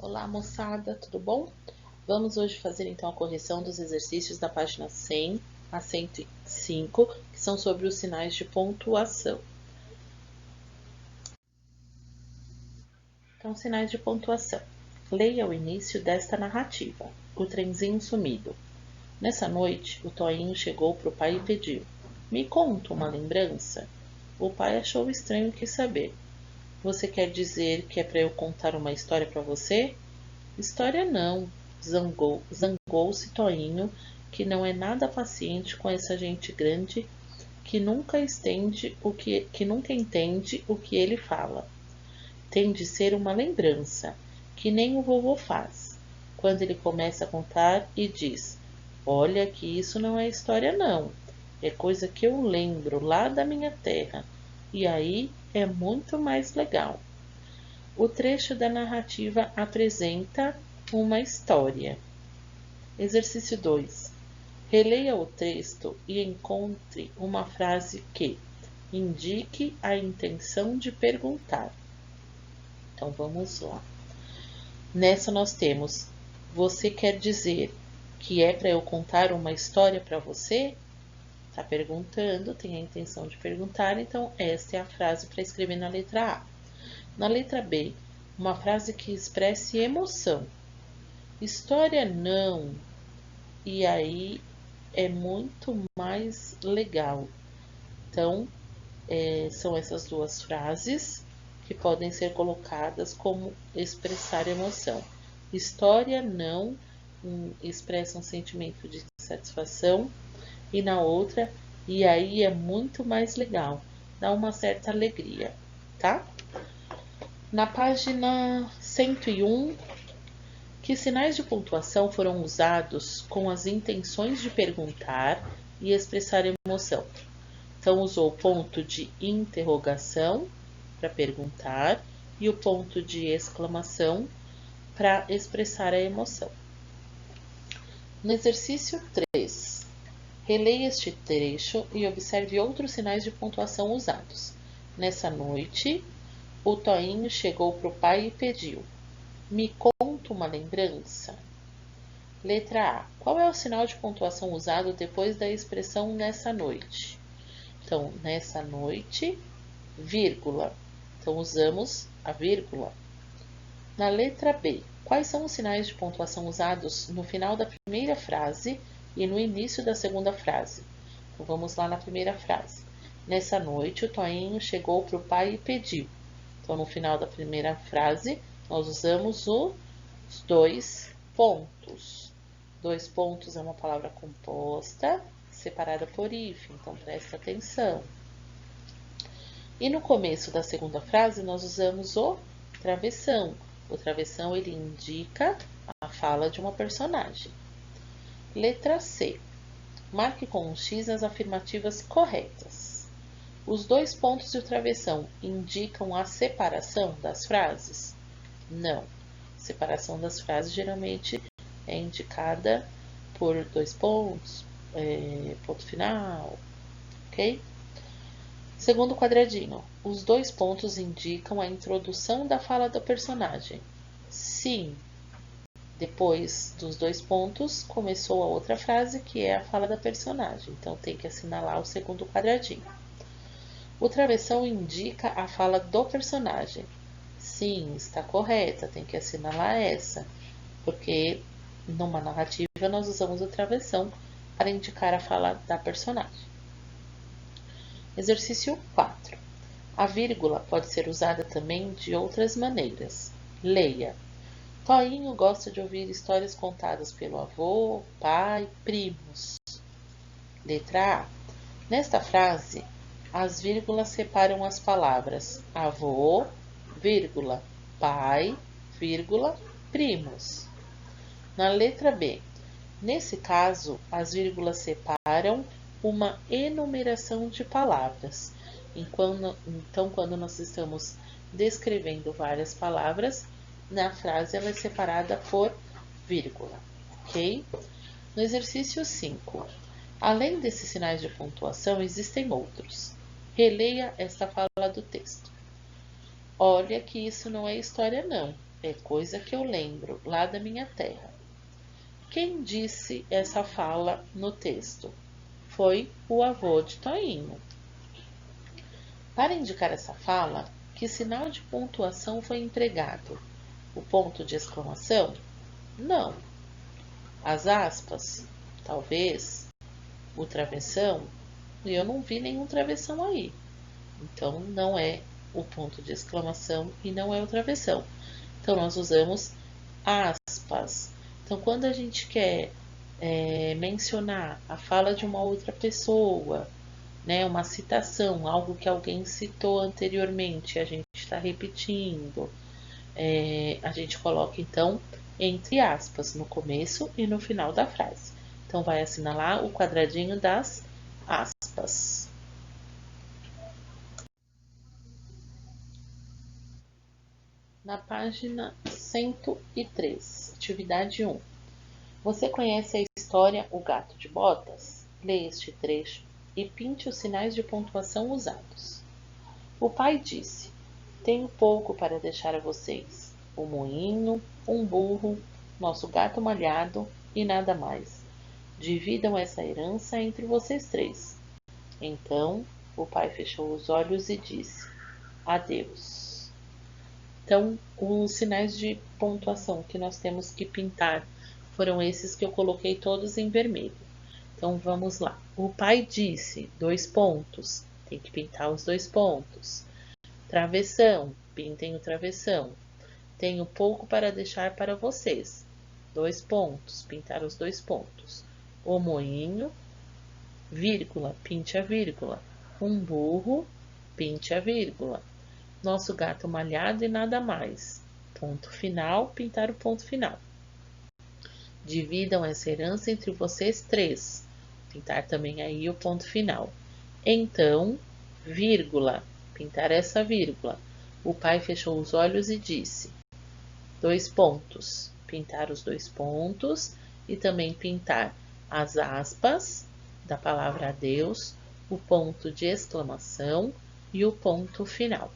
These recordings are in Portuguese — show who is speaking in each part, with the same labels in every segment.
Speaker 1: Olá, moçada, tudo bom? Vamos hoje fazer então a correção dos exercícios da página 100 a 105, que são sobre os sinais de pontuação. Então, sinais de pontuação. Leia o início desta narrativa. O trenzinho sumido. Nessa noite, o Toinho chegou para o pai e pediu: "Me conta uma lembrança?" O pai achou estranho e quis saber: "Você quer dizer que é para eu contar uma história para você?" "História não", zangou-se Toinho, que não é nada paciente com essa gente grande que nunca entende o que ele fala. "Tem de ser uma lembrança, que nem o vovô faz, quando ele começa a contar e diz: olha que isso não é história não, é coisa que eu lembro lá da minha terra, e aí é muito mais legal." O trecho da narrativa apresenta uma história. Exercício 2. Releia o texto e encontre uma frase que indique a intenção de perguntar. Então vamos lá. Nessa nós temos: você quer dizer que é para eu contar uma história para você? Está perguntando, tem a intenção de perguntar, então esta é a frase para escrever na letra A. Na letra B, uma frase que expresse emoção. História não, e aí é muito mais legal. Então, são essas duas frases que podem ser colocadas como expressar emoção. História não expressa um sentimento de satisfação, e na outra, e aí é muito mais legal, dá uma certa alegria, tá? Na página 101, que sinais de pontuação foram usados com as intenções de perguntar e expressar emoção? Então, usou o ponto de interrogação para perguntar e o ponto de exclamação para expressar a emoção. No exercício 3, releia este trecho e observe outros sinais de pontuação usados. Nessa noite, o Toinho chegou para o pai e pediu: "Me conta uma lembrança?" Letra A. Qual é o sinal de pontuação usado depois da expressão nessa noite? Então, nessa noite, vírgula. Então, usamos a vírgula. Na letra B, quais são os sinais de pontuação usados no final da primeira frase e no início da segunda frase? Então, vamos lá na primeira frase. Nessa noite, o Toinho chegou para o pai e pediu. Então, no final da primeira frase, nós usamos os dois pontos. Dois pontos é uma palavra composta, separada por hífen, então presta atenção. E no começo da segunda frase, nós usamos o travessão. O travessão, ele indica a fala de uma personagem. Letra C. Marque com um X as afirmativas corretas. Os dois pontos e o travessão indicam a separação das frases? Não. Separação das frases geralmente é indicada por dois pontos, ponto final, ok? Segundo quadradinho, os dois pontos indicam a introdução da fala do personagem. Sim. Depois dos dois pontos, começou a outra frase, que é a fala da personagem. Então, tem que assinalar o segundo quadradinho. O travessão indica a fala do personagem. Sim, está correta, tem que assinalar essa, porque numa narrativa nós usamos o travessão para indicar a fala da personagem. Exercício 4. A vírgula pode ser usada também de outras maneiras. Leia. Toinho gosta de ouvir histórias contadas pelo avô, pai, primos. Letra A. Nesta frase, as vírgulas separam as palavras avô, vírgula, pai, vírgula, primos. Na letra B, nesse caso, as vírgulas separam uma enumeração de palavras. Então, quando nós estamos descrevendo várias palavras, na frase ela é separada por vírgula, ok? No exercício 5, além desses sinais de pontuação, existem outros. Releia esta fala do texto. Olha que isso não é história não, É coisa que eu lembro lá da minha terra. Quem disse essa fala no texto? Foi o avô de Toinho. Para indicar essa fala, que sinal de pontuação foi empregado? O ponto de exclamação? Não. As aspas? Talvez. O travessão? E eu não vi nenhum travessão aí. Então não é o ponto de exclamação e não é o travessão. Então nós usamos aspas. Então quando a gente quer mencionar a fala de uma outra pessoa, né, uma citação, algo que alguém citou anteriormente, a gente está repetindo, a gente coloca então entre aspas no começo e no final da frase. Então vai assinalar o quadradinho das aspas. Na página 103, atividade 1. Você conhece a história O Gato de Botas? Leia este trecho e pinte os sinais de pontuação usados. O pai disse: Tenho pouco para deixar a vocês. Um moinho, um burro, nosso gato malhado e nada mais. Dividam essa herança entre vocês três. Então, o pai fechou os olhos e disse: Adeus. Então, os sinais de pontuação que nós temos que pintar foram esses que eu coloquei todos em vermelho. Então, vamos lá. O pai disse, 2 pontos. Tem que pintar os 2 pontos. Travessão, pintem o travessão. Tenho pouco para deixar para vocês. 2 pontos, pintar os 2 pontos. O moinho, vírgula, pinte a vírgula. Um burro, pinte a vírgula. Nosso gato malhado e nada mais. Ponto final, pintar o ponto final. Dividam essa herança entre vocês três. Pintar também aí o ponto final. Então, vírgula, pintar essa vírgula. O pai fechou os olhos e disse: 2 pontos. Pintar os 2 pontos e também pintar as aspas da palavra adeus, o ponto de exclamação e o ponto final.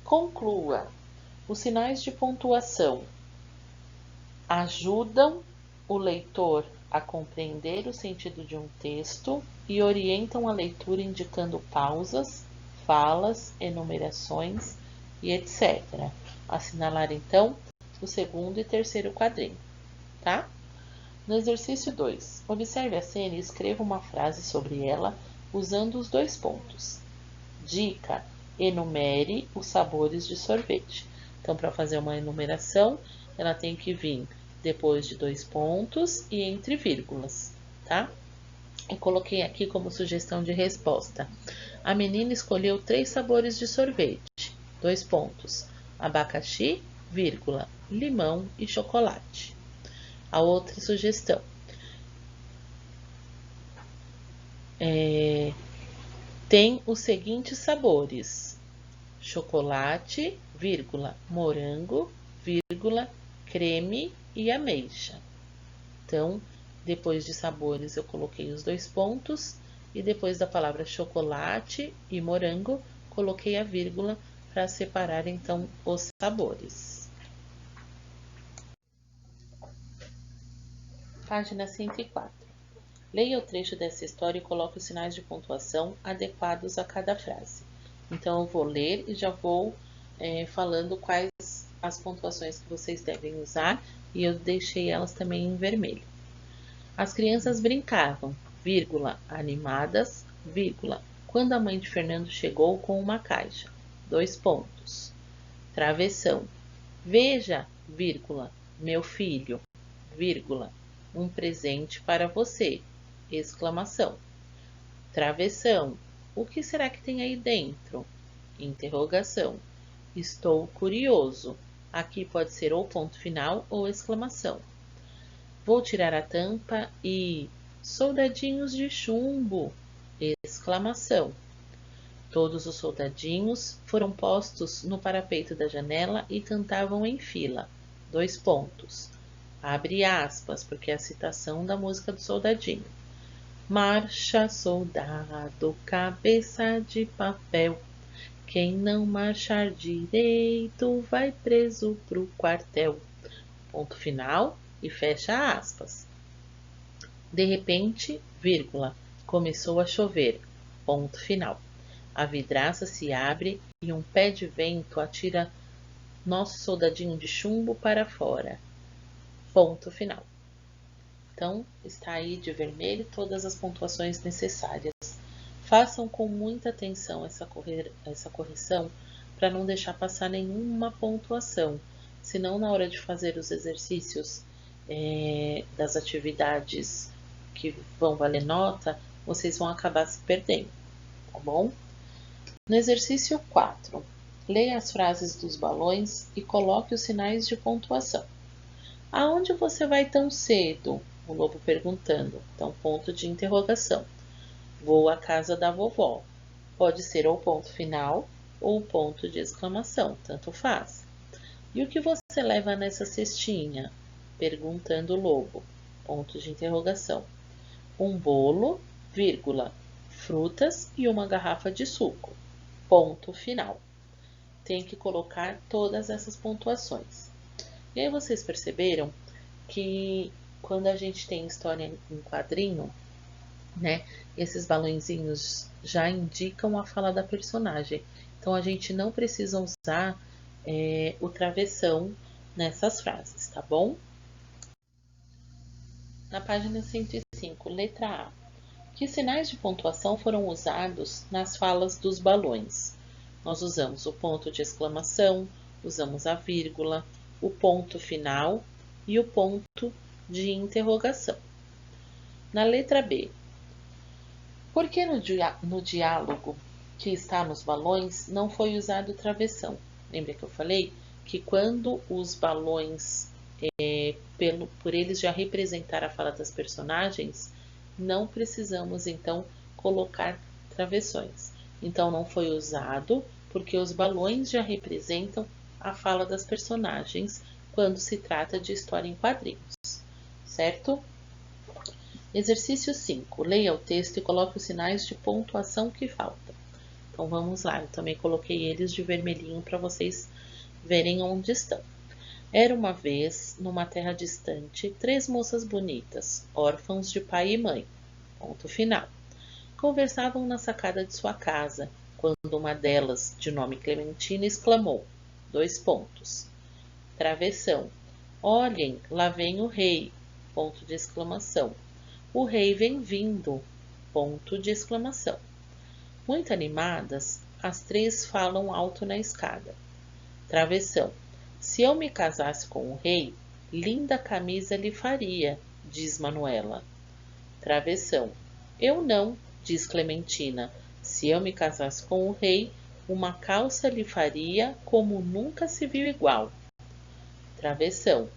Speaker 1: Conclua. Os sinais de pontuação ajudam o leitor a compreender o sentido de um texto e orientam a leitura indicando pausas, falas, enumerações e etc. Assinalar então o segundo e terceiro quadrinho, tá? No exercício 2, observe a cena e escreva uma frase sobre ela usando os 2 pontos. Dica: enumere os sabores de sorvete. Então, para fazer uma enumeração, ela tem que vir depois de 2 pontos e entre vírgulas, tá? Eu coloquei aqui como sugestão de resposta. A menina escolheu 3 sabores de sorvete. 2 pontos. Abacaxi, vírgula, limão e chocolate. A outra sugestão. Tem os seguintes sabores: chocolate, vírgula, morango, vírgula, creme e ameixa. Então, depois de sabores eu coloquei os 2 pontos e depois da palavra chocolate e morango coloquei a vírgula para separar então os sabores. Página 104. Leia o trecho dessa história e coloque os sinais de pontuação adequados a cada frase. Então, eu vou ler e já vou falando quais as pontuações que vocês devem usar e eu deixei elas também em vermelho. As crianças brincavam, vírgula, animadas, vírgula, quando a mãe de Fernando chegou com uma caixa. 2 pontos. Travessão. Veja, vírgula, meu filho, vírgula, um presente para você, exclamação. Travessão. O que será que tem aí dentro? Interrogação. Estou curioso. Aqui pode ser ou ponto final ou exclamação. Vou tirar a tampa e... soldadinhos de chumbo! Exclamação. Todos os soldadinhos foram postos no parapeito da janela e cantavam em fila. 2 pontos. Abre aspas, porque é a citação da música do soldadinho. Marcha, soldado, cabeça de papel, Quem não marchar direito vai preso pro quartel. Ponto final e fecha aspas. De repente, vírgula, começou a chover. Ponto final. A vidraça se abre e um pé de vento atira nosso soldadinho de chumbo para fora. Ponto final. Então, está aí de vermelho todas as pontuações necessárias. Façam com muita atenção essa correção para não deixar passar nenhuma pontuação. Senão, na hora de fazer os exercícios das atividades que vão valer nota, vocês vão acabar se perdendo, tá bom? No exercício 4, leia as frases dos balões e coloque os sinais de pontuação. Aonde você vai tão cedo? O lobo perguntando. Então, ponto de interrogação. Vou à casa da vovó. Pode ser ou ponto final ou ponto de exclamação, tanto faz. E o que você leva nessa cestinha? Perguntando o lobo. Ponto de interrogação. Um bolo, vírgula, frutas e uma garrafa de suco. Ponto final. Tem que colocar todas essas pontuações. E aí vocês perceberam que quando a gente tem história em quadrinho, né, esses balõezinhos já indicam a fala da personagem. Então a gente não precisa usar o travessão nessas frases, tá bom? Na página 105, letra A. Que sinais de pontuação foram usados nas falas dos balões? Nós usamos o ponto de exclamação, usamos a vírgula, o ponto final e o ponto de interrogação. Na letra B. Por que no diálogo que está nos balões não foi usado travessão? Lembra que eu falei que quando os balões, por eles já representar a fala das personagens, não precisamos então colocar travessões. Então não foi usado porque os balões já representam a fala das personagens quando se trata de história em quadrinhos, certo? Exercício 5. Leia o texto e coloque os sinais de pontuação que faltam. Então vamos lá, eu também coloquei eles de vermelhinho para vocês verem onde estão. Era uma vez, numa terra distante, 3 moças bonitas, órfãos de pai e mãe. Ponto final. Conversavam na sacada de sua casa, quando uma delas, de nome Clementina, exclamou: 2 pontos. Travessão. Olhem, lá vem o rei. Ponto de exclamação. O rei vem vindo. Ponto de exclamação. Muito animadas, as 3 falam alto na escada. Travessão. Se eu me casasse com o rei, linda camisa lhe faria, diz Manuela. Travessão. Eu não, diz Clementina. Se eu me casasse com o rei, uma calça lhe faria como nunca se viu igual. Travessão.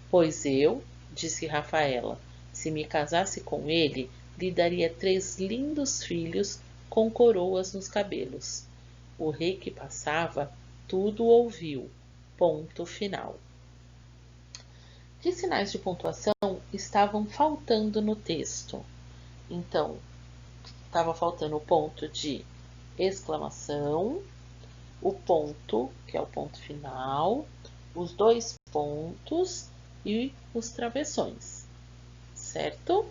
Speaker 1: Pois eu, disse Rafaela, se me casasse com ele, lhe daria 3 lindos filhos com coroas nos cabelos. O rei que passava tudo ouviu. Ponto final. Que sinais de pontuação estavam faltando no texto? Então, estava faltando o ponto de exclamação, o ponto, que é o ponto final, os 2 pontos e os travessões, certo?